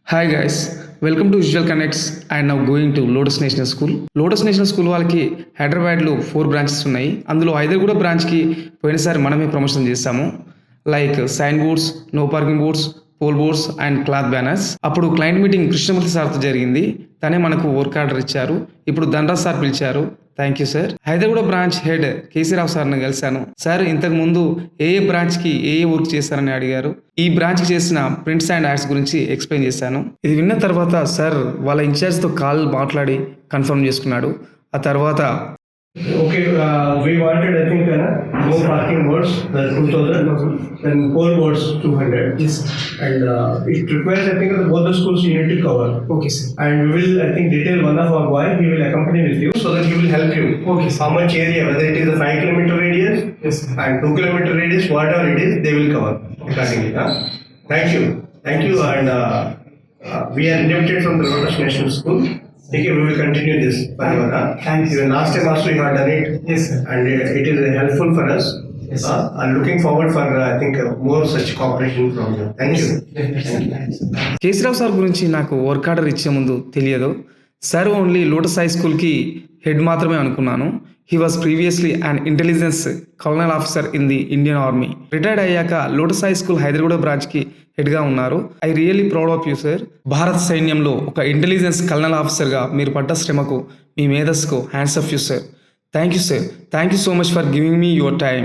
Hi guys, welcome to visual connects and now going to lotus national school. Lotus national school వాళ్ళకి హైదరాబాద్లో 4 branches ఉన్నాయి. అందులో హైదరాబాద్ బ్రాంచ్కి పోయినసారి మనమే ప్రమోషన్ చేస్తాము. Like sign boards, no parking boards, pole boards and cloth banners. అప్పుడు client meeting Krishnamurthy సార్తో జరిగింది. తనే మనకు వర్క్ ఆర్డర్ ఇచ్చారు. ఇప్పుడు ధనరాజ్ సార్ పిలిచారు. Thank you sir. Hyderabad branch head KC Rao సార్ని కలిశాను. సార్, ఇంతకు ముందు ఏ బ్రాంచ్కి ఏ వర్క్ చేశారని అడిగారు. ఈ బ్రాంచ్కి చేసిన ప్రింట్స్ అండ్ యాడ్స్ గురించి ఎక్స్ప్లెయిన్ చేశాను. ఇది విన్న తర్వాత సార్ వాళ్ళ ఇన్ఛార్జ్తో కాల్ మాట్లాడి కన్ఫర్మ్ చేసుకున్నాడు. ఆ తర్వాత Okay, we wanted, I think, no parking boards, 2000, and pole boards 200. Yes. And it requires, I think, both the schools you need to cover. Okay sir. And we will, I think, detail one of our boy, he will accompany with you so that he will help you. Okay. How much area, whether it is a 5 kilometer radius Yes. and 2 kilometer radius, whatever it is, they will cover accordingly. Thank you. Thank you. And we are indebted from the Lotus National School. Okay, we will continue this. Thanks. Even last time also you have done it. Yes, sir. And it is helpful for us. Yes. I'm looking forward for I think more such cooperation from you. Thank you. KC Rao sir గురించి నాకు work order ఇచ్చే ముందు తెలియదు. Sir only Lotus high స్కూల్కి head మాత్రమే అనుకున్నాను. He was previously and intelligence colonel officer in the Indian army. Retired అయ్యాక Lotus high school Hyderabad బ్రాంచ్కి హెడ్గా ఉన్నారు. I really proud of you sir. భారత సైన్యంలో ఒక ఇంటెలిజెన్స్ కల్నల్ ఆఫీసర్గా మీరు పడ్డ శ్రమకు, మీ మేధస్సుకు hands off you sir. Thank you sir. Thank you so much for giving me your time.